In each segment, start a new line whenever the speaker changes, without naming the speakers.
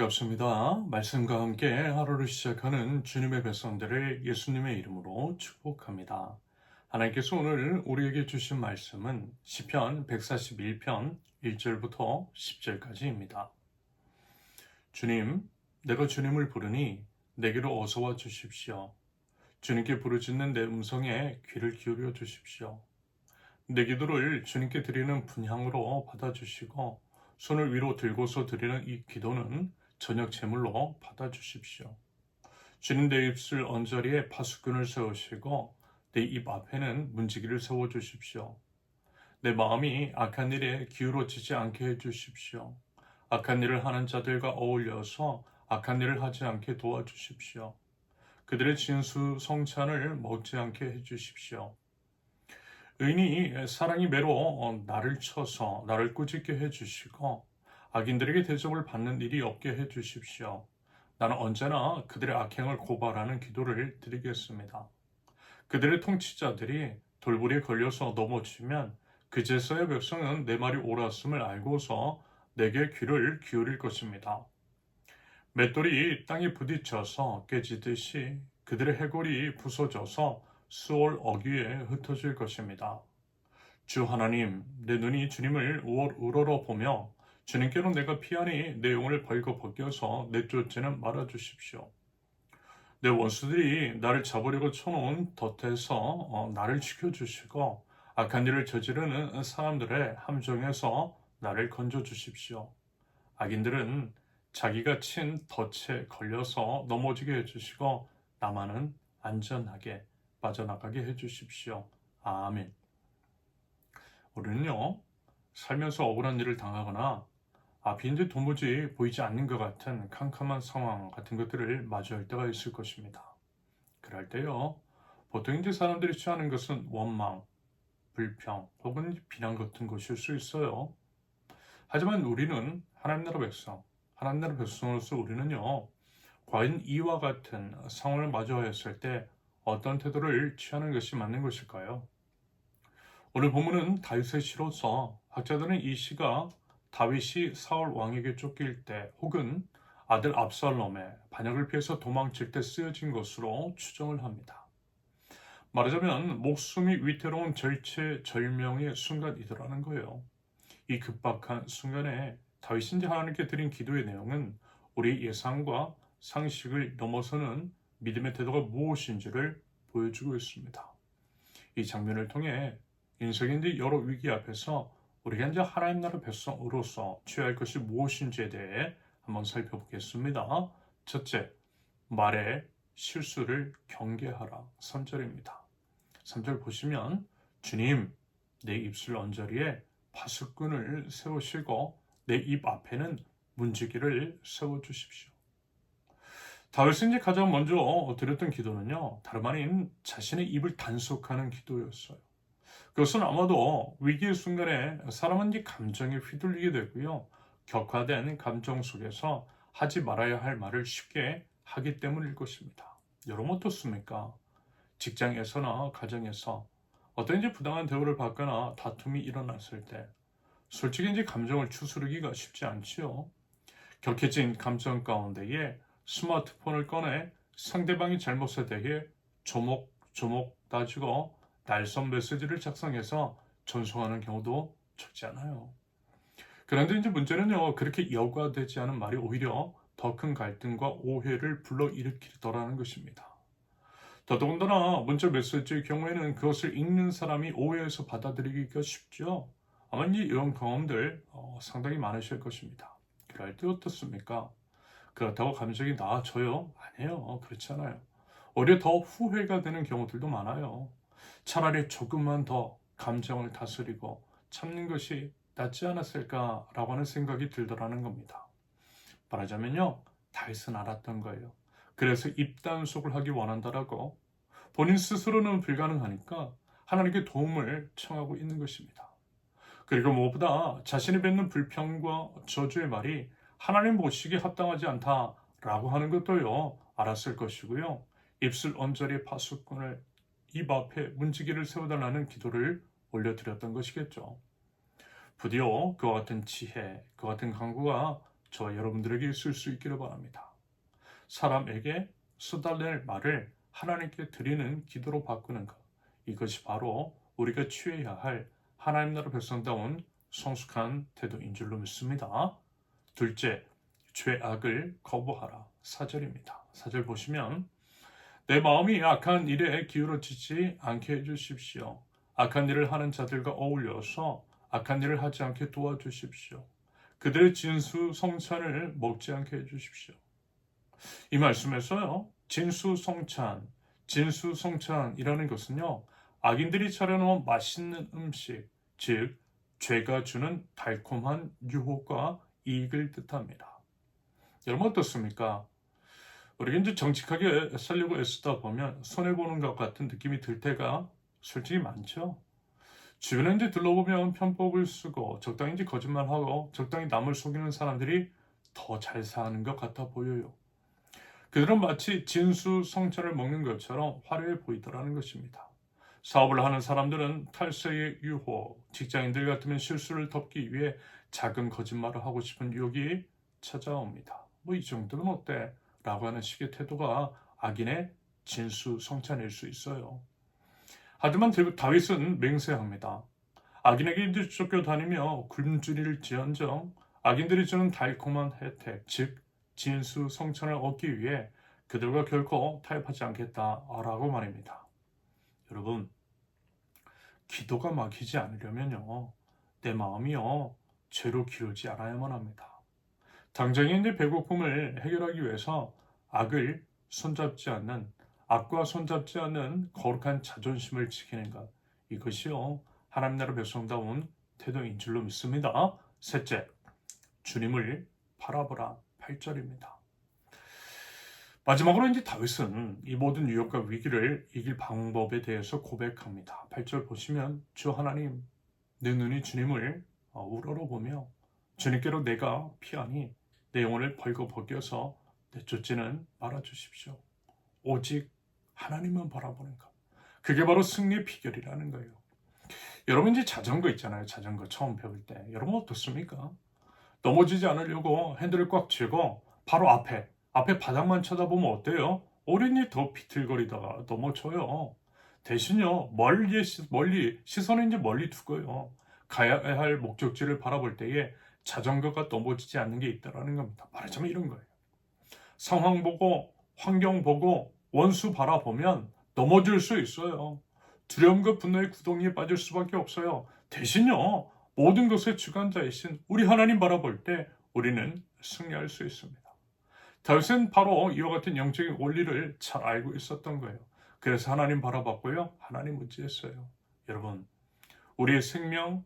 반갑습니다. 말씀과 함께 하루를 시작하는 주님의 백성들을 예수님의 이름으로 축복합니다. 하나님께서 오늘 우리에게 주신 말씀은 시편 141편 1절부터 10절까지입니다. 주님, 내가 주님을 부르니 내게로 어서와 주십시오. 주님께 부르짖는 내 음성에 귀를 기울여 주십시오. 내 기도를 주님께 드리는 분향으로 받아주시고 손을 위로 들고서 드리는 이 기도는 저녁 제물로 받아주십시오. 주님, 내 입술 언저리에 파수꾼을 세우시고 내 입 앞에는 문지기를 세워주십시오. 내 마음이 악한 일에 기울어지지 않게 해주십시오. 악한 일을 하는 자들과 어울려서 악한 일을 하지 않게 도와주십시오. 그들의 진수 성찬을 먹지 않게 해주십시오. 의인이 사랑이 매로 나를 쳐서 나를 꾸짖게 해주시고 악인들에게 대접을 받는 일이 없게 해주십시오. 나는 언제나 그들의 악행을 고발하는 기도를 드리겠습니다. 그들의 통치자들이 돌부리에 걸려서 넘어지면 그제서야 백성은 내 말이 옳았음을 알고서 내게 귀를 기울일 것입니다. 맷돌이 땅에 부딪혀서 깨지듯이 그들의 해골이 부서져서 수월 어귀에 흩어질 것입니다. 주 하나님, 내 눈이 주님을 우러러 보며 주님께로 내가 피하니 내 영혼을 벌거벗겨서 내쫓지는 말아주십시오. 내 원수들이 나를 잡으려고 쳐놓은 덫에서 나를 지켜주시고 악한 일을 저지르는 사람들의 함정에서 나를 건져주십시오. 악인들은 자기가 친 덫에 걸려서 넘어지게 해주시고 나만은 안전하게 빠져나가게 해주십시오. 아멘. 우리는요, 살면서 억울한 일을 당하거나 앞이 이제 도무지 보이지 않는 것 같은 캄캄한 상황 같은 것들을 마주할 때가 있을 것입니다. 그럴 때요, 보통 이제 사람들이 취하는 것은 원망, 불평 혹은 비난 같은 것일 수 있어요. 하지만 우리는 하나님 나라 백성, 하나님 나라 백성으로서 우리는요, 과연 이와 같은 상황을 마주하였을 때 어떤 태도를 취하는 것이 맞는 것일까요? 오늘 본문은 다윗의 시로서 학자들은 이 시가 다윗이 사울 왕에게 쫓길 때 혹은 아들 압살롬의 반역을 피해서 도망칠 때 쓰여진 것으로 추정을 합니다. 말하자면 목숨이 위태로운 절체절명의 순간이더라는 거예요. 이 급박한 순간에 다윗이 하나님께 드린 기도의 내용은 우리 예상과 상식을 넘어서는 믿음의 태도가 무엇인지를 보여주고 있습니다. 이 장면을 통해 인생의 여러 위기 앞에서 우리가 이제 하나님 나라 백성으로서 취해야 할 것이 무엇인지에 대해 한번 살펴보겠습니다. 첫째, 말의 실수를 경계하라. 3절입니다. 3절 보시면 주님, 내 입술 언저리에 파수꾼을 세우시고 내 입 앞에는 문지기를 세워주십시오. 다윗이 가장 먼저 드렸던 기도는요, 다름 아닌 자신의 입을 단속하는 기도였어요. 그것은 아마도 위기의 순간에 사람은 이 감정에 휘둘리게 되고요, 격화된 감정 속에서 하지 말아야 할 말을 쉽게 하기 때문일 것입니다. 여러분 어떻습니까? 직장에서나 가정에서 어떤 이제 부당한 대우를 받거나 다툼이 일어났을 때 솔직히 이제 감정을 추스르기가 쉽지 않지요. 격해진 감정 가운데에 스마트폰을 꺼내 상대방의 잘못에 대해 조목조목 따지고 날선 메시지를 작성해서 전송하는 경우도 적지 않아요. 그런데 이제 문제는요, 그렇게 여과되지 않은 말이 오히려 더 큰 갈등과 오해를 불러일으키더라는 것입니다. 더더군다나 문자 메시지의 경우에는 그것을 읽는 사람이 오해해서 받아들이기가 쉽죠. 아마 이런 경험들 상당히 많으실 것입니다. 그럴 때 어떻습니까? 그렇다고 감정이 나아져요? 아니에요. 그렇지 않아요. 오히려 더 후회가 되는 경우들도 많아요. 차라리 조금만 더 감정을 다스리고 참는 것이 낫지 않았을까라고 하는 생각이 들더라는 겁니다. 말하자면요, 다윗은 알았던 거예요. 그래서 입단속을 하기 원한다라고 본인 스스로는 불가능하니까 하나님께 도움을 청하고 있는 것입니다. 그리고 무엇보다 자신이 뱉는 불평과 저주의 말이 하나님 보시기에 합당하지 않다라고 하는 것도요, 알았을 것이고요. 입술 언저리의 파수꾼을 입 앞에 문지기를 세워달라는 기도를 올려드렸던 것이겠죠. 부디어 그와 같은 지혜, 그와 같은 강구가 저와 여러분들에게 쓸 수 있기를 바랍니다. 사람에게 써달낼 말을 하나님께 드리는 기도로 바꾸는 것. 이것이 바로 우리가 취해야 할 하나님 나라 백성다운 성숙한 태도인 줄로 믿습니다. 둘째, 죄악을 거부하라. 4절입니다. 4절 보시면 내 마음이 악한 일에 기울어지지 않게 해주십시오. 악한 일을 하는 자들과 어울려서 악한 일을 하지 않게 도와주십시오. 그들의 진수성찬을 먹지 않게 해주십시오. 이 말씀에서요, 진수성찬이라는 것은요, 악인들이 차려놓은 맛있는 음식, 즉 죄가 주는 달콤한 유혹과 이익을 뜻합니다. 여러분 어떻습니까? 우리가 이제 정직하게 살려고 애쓰다 보면 손해보는 것 같은 느낌이 들 때가 솔직히 많죠. 주변에 이제 둘러보면 편법을 쓰고 적당히 이제 거짓말하고 적당히 남을 속이는 사람들이 더 잘 사는 것 같아 보여요. 그들은 마치 진수성찬을 먹는 것처럼 화려해 보이더라는 것입니다. 사업을 하는 사람들은 탈세의 유혹, 직장인들 같으면 실수를 덮기 위해 작은 거짓말을 하고 싶은 유혹이 찾아옵니다. 뭐 이 정도면 어때? 라고 하는 식의 태도가 악인의 진수성찬일 수 있어요. 하지만 다윗은 맹세합니다. 악인에게 쫓겨다니며 굶주릴지언정 악인들이 주는 달콤한 혜택, 즉 진수성찬을 얻기 위해 그들과 결코 타협하지 않겠다라고 말입니다. 여러분, 기도가 막히지 않으려면요, 내 마음이요, 죄로 기울지 않아야만 합니다. 당장의 배고픔을 해결하기 위해서 악과 손잡지 않는 거룩한 자존심을 지키는 것, 이것이요, 하나님 나라 백성다운 태도인 줄로 믿습니다. 셋째, 주님을 바라보라. 8절입니다. 마지막으로 이제 다윗은 이 모든 유혹과 위기를 이길 방법에 대해서 고백합니다. 8절 보시면 주 하나님, 내 눈이 주님을 우러러보며 주님께로 내가 피하니 내 영혼을 벌거벗겨서 내쫓지는 말아주십시오. 오직 하나님만 바라보는 것. 그게 바로 승리의 비결이라는 거예요. 여러분 이제 자전거 있잖아요. 자전거 처음 배울 때. 여러분 어떻습니까? 넘어지지 않으려고 핸들을 꽉 쥐고 바로 앞에 바닥만 쳐다보면 어때요? 오랜만에 더 비틀거리다가 넘어져요. 대신요, 시선을 이제 멀리 두고요. 가야 할 목적지를 바라볼 때에 자전거가 넘어지지 않는 게 있다라는 겁니다. 말하자면 이런 거예요. 상황 보고, 환경 보고, 원수 바라보면 넘어질 수 있어요. 두려움과 분노의 구덩이에 빠질 수밖에 없어요. 대신요, 모든 것의 주관자이신 우리 하나님 바라볼 때 우리는 승리할 수 있습니다. 다윗은 바로 이와 같은 영적인 원리를 잘 알고 있었던 거예요. 그래서 하나님 바라봤고요, 하나님 의지했어요. 여러분, 우리의 생명,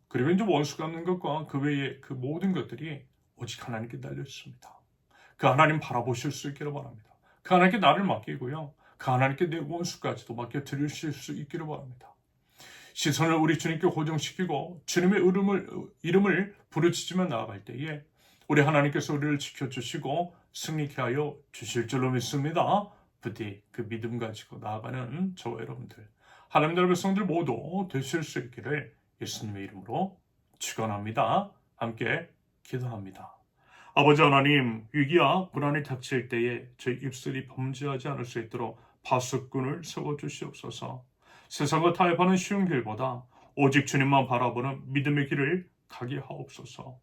그리고 이제 원수 갚는 것과 그 외의 그 모든 것들이 오직 하나님께 달려 있습니다. 그 하나님 바라보실 수 있기를 바랍니다. 그 하나님께 나를 맡기고요, 그 하나님께 내 원수까지도 맡겨 드리실 수 있기를 바랍니다. 시선을 우리 주님께 고정시키고 주님의 이름을 부르짖으며 나아갈 때에 우리 하나님께서 우리를 지켜주시고 승리케 하여 주실 줄로 믿습니다. 부디 그 믿음 가지고 나아가는 저와 여러분들, 하나님 나라 백성들 모두 되실 수 있기를 예수님의 이름으로 축원합니다. 함께 기도합니다. 아버지 하나님, 위기와 불안이 닥칠 때에 저희 입술이 범죄하지 않을 수 있도록 파수꾼을 세워주시옵소서. 세상과 타협하는 쉬운 길보다 오직 주님만 바라보는 믿음의 길을 가게 하옵소서.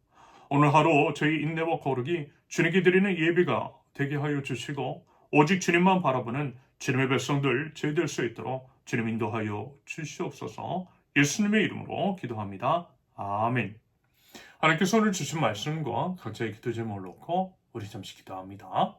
오늘 하루 저희 인내와 거룩이 주님께 드리는 예배가 되게 하여 주시고 오직 주님만 바라보는 주님의 백성들 저희 될 수 있도록 주님 인도하여 주시옵소서. 예수님의 이름으로 기도합니다. 아멘. 하나님께서 오늘 주신 말씀과 각자의 기도 제목을 놓고 우리 잠시 기도합니다.